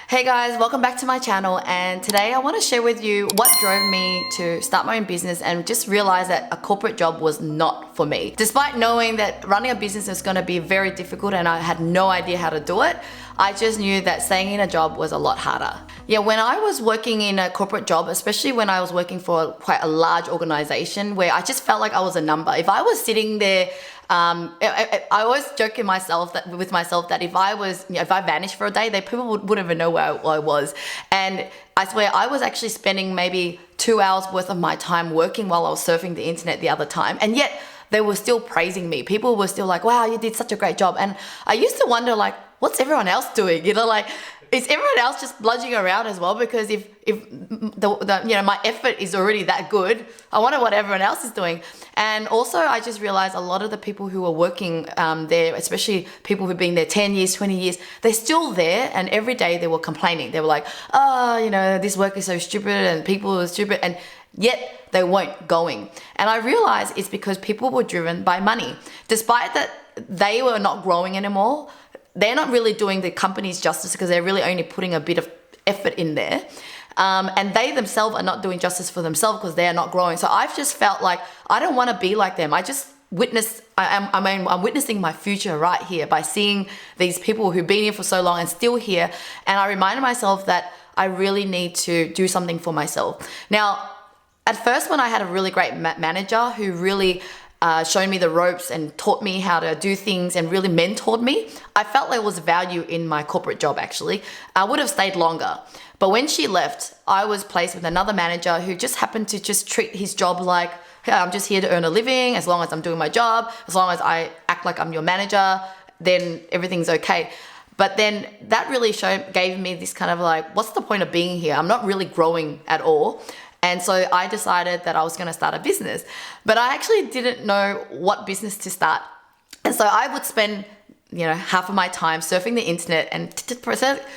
Hey guys, welcome back to my channel, and today I want to share with you what drove me to start my own business and just realize that a corporate job was not for me. Despite knowing that running a business is going to be very difficult and I had no idea how to do it, I just knew that staying in a job was a lot harder. Yeah, when I was working in a corporate job, especially when I was working for quite a large organization where I just felt like I was a number. If I was sitting there, I always joke with myself that if I vanished for a day, people wouldn't even know where I was. And I swear I was actually spending maybe 2 hours worth of my time working while I was surfing the internet the other time, and yet they were still praising me. People were still like, "Wow, you did such a great job." And I used to wonder, like, what's everyone else doing? Like, is everyone else just bludging around as well? Because if my effort is already that good, I wonder what everyone else is doing. And also, I just realized a lot of the people who are working there, especially people who've been there 10 years, 20 years, they're still there, and every day they were complaining. They were like, "Oh, this work is so stupid and people are stupid," and yet they weren't going. And I realized it's because people were driven by money. Despite that they were not growing anymore, they're not really doing the company's justice because they're really only putting a bit of effort in there. And they themselves are not doing justice for themselves because they're not growing. So I've just felt like I don't want to be like them. I'm witnessing my future right here by seeing these people who've been here for so long and still here. And I reminded myself that I really need to do something for myself. Now, at first, when I had a really great manager who really showed me the ropes and taught me how to do things and really mentored me, I felt there was value in my corporate job actually. I would have stayed longer. But when she left, I was placed with another manager who just happened to just treat his job like, "Hey, I'm just here to earn a living. As long as I'm doing my job, as long as I act like I'm your manager, then everything's okay." But then that really gave me this kind of like, what's the point of being here? I'm not really growing at all. And so I decided that I was going to start a business, but I actually didn't know what business to start. And so I would spend, half of my time surfing the internet and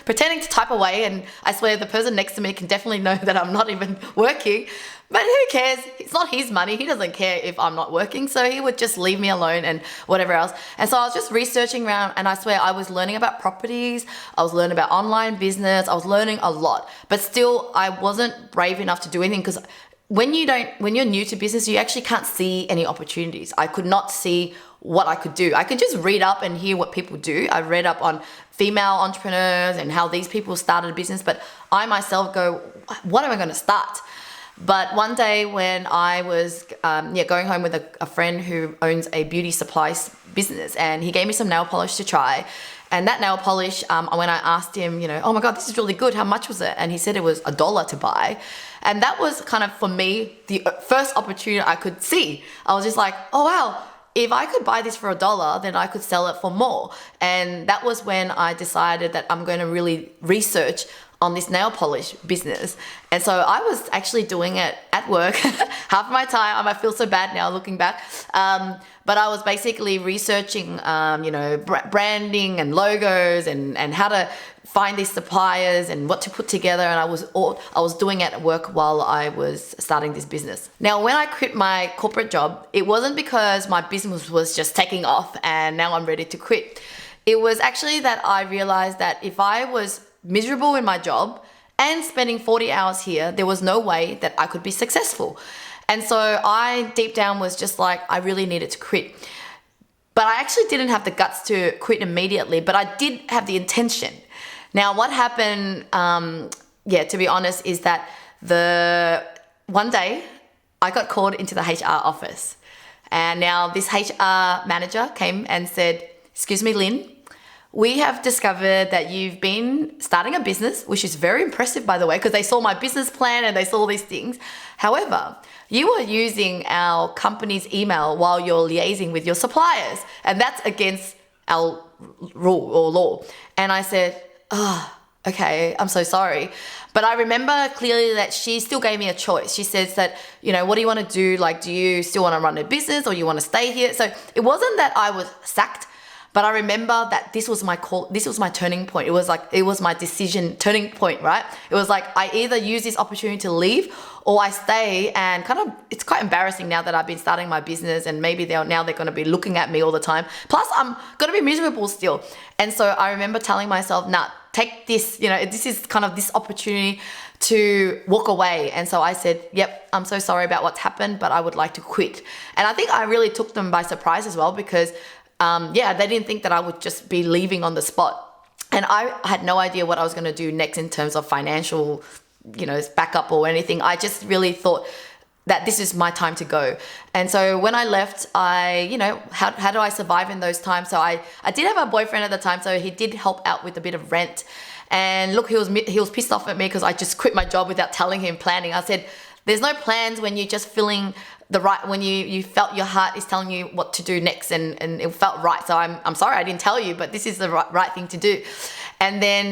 pretending to type away. And I swear the person next to me can definitely know that I'm not even working, but who cares? It's not his money. He doesn't care if I'm not working. So he would just leave me alone and whatever else. And so I was just researching around, and I swear I was learning about properties. I was learning about online business. I was learning a lot, but still I wasn't brave enough to do anything because when you're new to business, you actually can't see any opportunities. I could not see what I could do. I could just read up and hear what people do. I read up on female entrepreneurs and how these people started a business, but I myself go, what am I going to start? But one day when I was going home with a friend who owns a beauty supplies business, and he gave me some nail polish to try. And that nail polish, when I asked him, "Oh my God, this is really good. How much was it?" And he said it was $1 to buy. And that was kind of, for me, the first opportunity I could see. I was just like, oh wow, if I could buy this for $1, then I could sell it for more. And that was when I decided that I'm going to really research on this nail polish business. And so I was actually doing it at work half of my time. I feel so bad now looking back. But I was basically researching, branding and logos and how to find these suppliers and what to put together. And I was doing it at work while I was starting this business. Now, when I quit my corporate job, it wasn't because my business was just taking off and now I'm ready to quit. It was actually that I realized that if I was miserable in my job and spending 40 hours here, there was no way that I could be successful. And so I deep down was just like, I really needed to quit. But I actually didn't have the guts to quit immediately, but I did have the intention. Now, what happened, to be honest, is that one day I got called into the HR office. And now this HR manager came and said, "Excuse me, Lynn, we have discovered that you've been starting a business," which is very impressive, by the way, because they saw my business plan and they saw these things. However, you are using our company's email while you're liaising with your suppliers, and that's against our rule or law. And I said, okay, I'm so sorry. But I remember clearly that she still gave me a choice. She says that, what do you want to do? Like, do you still want to run a business or you want to stay here? So it wasn't that I was sacked. But I remember that this was my call, this was my turning point. It was my decision turning point, right? It was like I either use this opportunity to leave or I stay, and it's quite embarrassing now that I've been starting my business and maybe they're going to be looking at me all the time. Plus I'm going to be miserable still. And so I remember telling myself, nah, take this, this is kind of this opportunity to walk away. And so I said, yep, I'm so sorry about what's happened, but I would like to quit. And I think I really took them by surprise as well, because they didn't think that I would just be leaving on the spot. And I had no idea what I was going to do next in terms of financial, backup or anything. I just really thought that this is my time to go. And so when I left, how do I survive in those times? So I did have a boyfriend at the time, so he did help out with a bit of rent. And look, he was pissed off at me because I just quit my job without telling him, planning. I said, there's no plans when you're just feeling when you felt your heart is telling you what to do next, and it felt right. So I'm sorry I didn't tell you, but this is the right thing to do. And then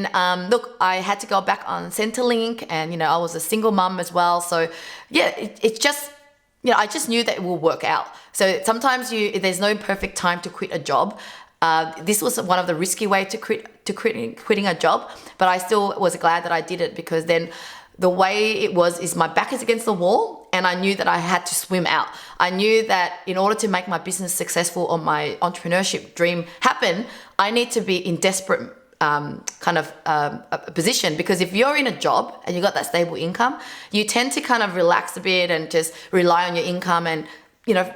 look, I had to go back on Centrelink, and I was a single mum as well. So yeah, it's just I just knew that it will work out. So sometimes there's no perfect time to quit a job. This was one of the risky ways to quitting a job, but I still was glad that I did it, because then the way it was is my back is against the wall, and I knew that I had to swim out. I knew that in order to make my business successful or my entrepreneurship dream happen, I need to be in desperate position, because if you're in a job and you got that stable income, you tend to kind of relax a bit and just rely on your income and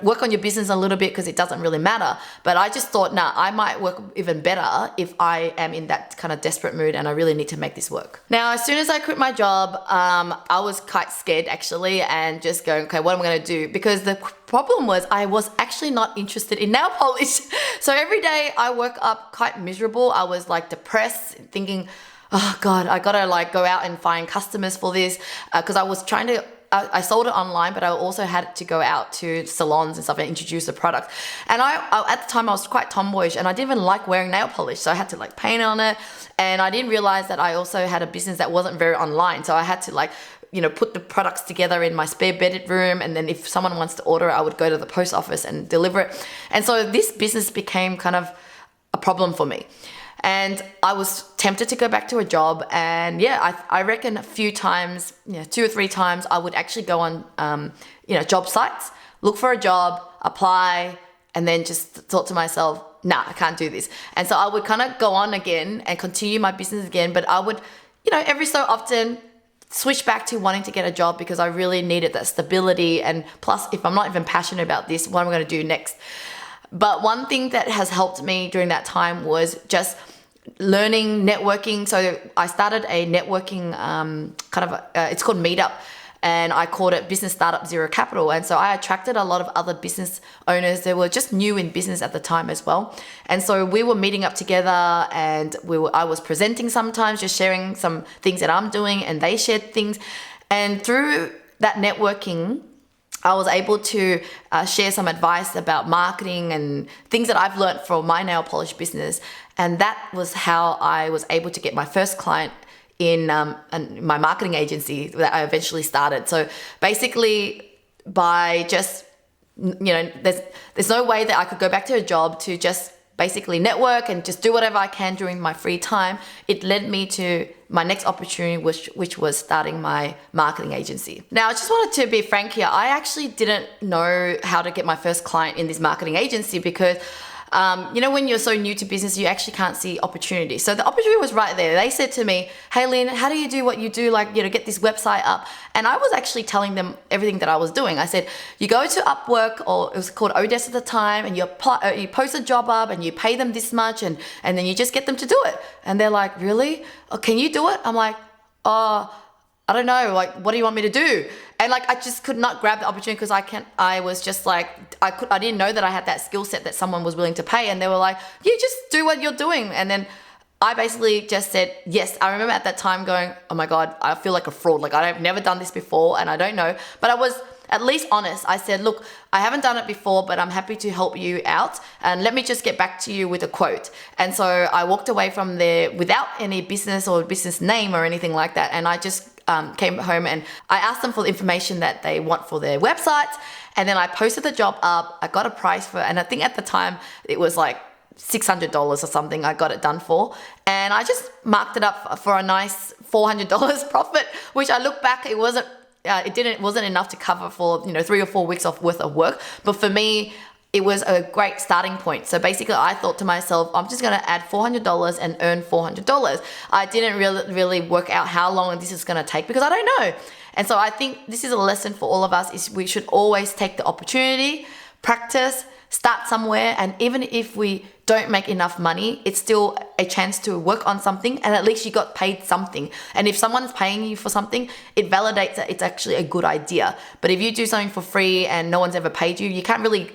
work on your business a little bit, because it doesn't really matter. But I just thought, I might work even better if I am in that kind of desperate mood and I really need to make this work. Now, as soon as I quit my job, I was quite scared actually, and just going, okay, what am I going to do? Because the problem was I was actually not interested in nail polish. So every day I woke up quite miserable. I was like depressed, thinking, oh God, I got to go out and find customers for this, because I was trying to I sold it online, but I also had to go out to salons and stuff and introduce the product. And I at the time I was quite tomboyish, and I didn't even like wearing nail polish, so I had to paint on it. And I didn't realize that I also had a business that wasn't very online, so I had to put the products together in my spare bedroom, and then if someone wants to order it, I would go to the post office and deliver it. And so this business became kind of a problem for me. And I was tempted to go back to a job, and I reckon a few times, 2 or 3 times, I would actually go on, job sites, look for a job, apply, and then just thought to myself, nah, I can't do this. And so I would kind of go on again and continue my business again, but I would, every so often switch back to wanting to get a job, because I really needed that stability. And plus, if I'm not even passionate about this, what am I going to do next? But one thing that has helped me during that time was just learning networking. So I started a networking it's called Meetup, and I called it Business Startup Zero Capital. And so I attracted a lot of other business owners that were just new in business at the time as well. And so we were meeting up together, and I was presenting sometimes, just sharing some things that I'm doing, and they shared things. And through that networking, I was able to share some advice about marketing and things that I've learned from my nail polish business. And that was how I was able to get my first client in my marketing agency that I eventually started. So basically, by just, there's no way that I could go back to a job to just basically network and just do whatever I can during my free time. It led me to my next opportunity, which was starting my marketing agency. Now, I just wanted to be frank here. I actually didn't know how to get my first client in this marketing agency, because when you're so new to business, you actually can't see opportunity. So the opportunity was right there. They said to me, hey Lynn, how do you do what you do? Get this website up. And I was actually telling them everything that I was doing. I said, you go to Upwork, or it was called Odesk at the time, and you post a job up and you pay them this much, and then you just get them to do it. And they're like, really? Oh, can you do it? I'm like, oh, I don't know, what do you want me to do? And I just could not grab the opportunity, because I was just I didn't know that I had that skill set that someone was willing to pay. And they were like, you just do what you're doing. And then I basically just said yes. I remember at that time going, oh my God, I feel like a fraud. I've never done this before, and I don't know. But I was at least honest. I said, look, I haven't done it before, but I'm happy to help you out, and let me just get back to you with a quote. And so I walked away from there without any business or business name or anything like that. And I just came home, and I asked them for the information that they want for their website. And then I posted the job up. I got a price for it, and I think at the time it was $600 or something I got it done for. And I just marked it up for a nice $400 profit, which I look back, it wasn't enough to cover for 3 or 4 weeks of worth of work. But for me, it was a great starting point. So basically I thought to myself, I'm just gonna add $400 and earn $400. I didn't really work out how long this is gonna take because I don't know. And so I think this is a lesson for all of us, is we should always take the opportunity, practice, start somewhere, and even if we don't make enough money, it's still a chance to work on something, and at least you got paid something. And if someone's paying you for something, it validates that it's actually a good idea. But if you do something for free and no one's ever paid you, you can't really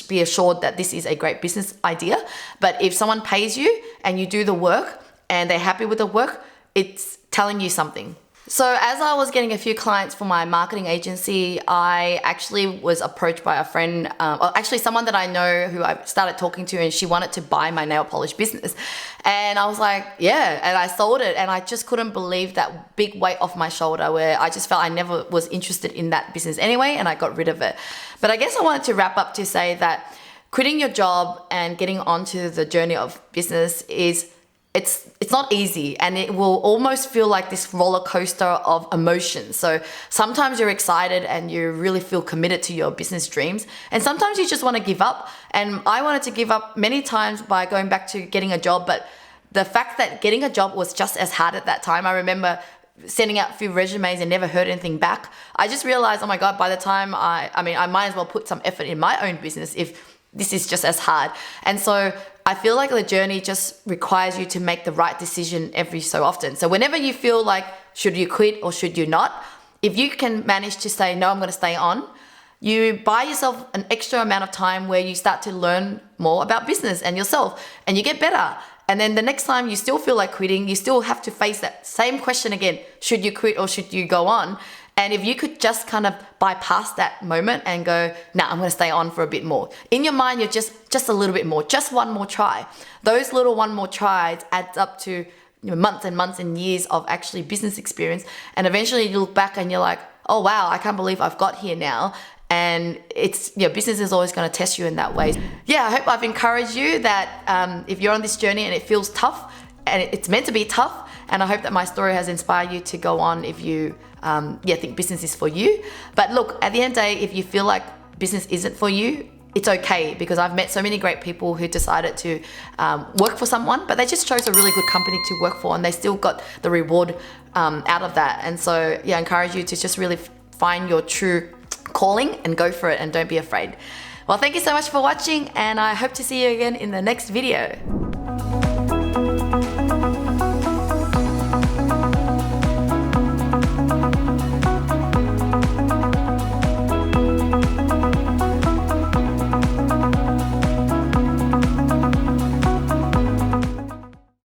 be assured that this is a great business idea. But if someone pays you and you do the work and they're happy with the work, it's telling you something. So as I was getting a few clients for my marketing agency, I actually was approached by a friend, or actually someone that I know who I started talking to, and she wanted to buy my nail polish business. And I was like, yeah, and I sold it, and I just couldn't believe that big weight off my shoulder where I just felt I never was interested in that business anyway, and I got rid of it. But I guess I wanted to wrap up to say that quitting your job and getting onto the journey of business is it's not easy, and it will almost feel like this roller coaster of emotions. So sometimes you're excited and you really feel committed to your business dreams, and sometimes you just want to give up. And I wanted to give up many times by going back to getting a job, but the fact that getting a job was just as hard at that time. I remember sending out a few resumes and never heard anything back. I just realized, oh my God, by the time I might as well put some effort in my own business if this is just as hard. And so I feel like the journey just requires you to make the right decision every so often. So whenever you feel like, should you quit or should you not? If you can manage to say, no, I'm going to stay on, you buy yourself an extra amount of time where you start to learn more about business and yourself, and you get better. And then the next time you still feel like quitting, you still have to face that same question again. Should you quit or should you go on? And if you could just kind of bypass that moment and go, nah, I'm going to stay on for a bit more. In your mind, you're just a little bit more, just one more try. Those little one more tries adds up to months and months and years of actually business experience. And eventually you look back and you're like, oh wow, I can't believe I've got here now. And it's, business is always going to test you in that way. Yeah, I hope I've encouraged you that if you're on this journey and it feels tough, and it's meant to be tough, and I hope that my story has inspired you to go on if you think business is for you. But look, at the end of the day, if you feel like business isn't for you, it's okay, because I've met so many great people who decided to work for someone, but they just chose a really good company to work for, and they still got the reward out of that. And so, I encourage you to just really find your true calling and go for it, and don't be afraid. Well, thank you so much for watching, and I hope to see you again in the next video.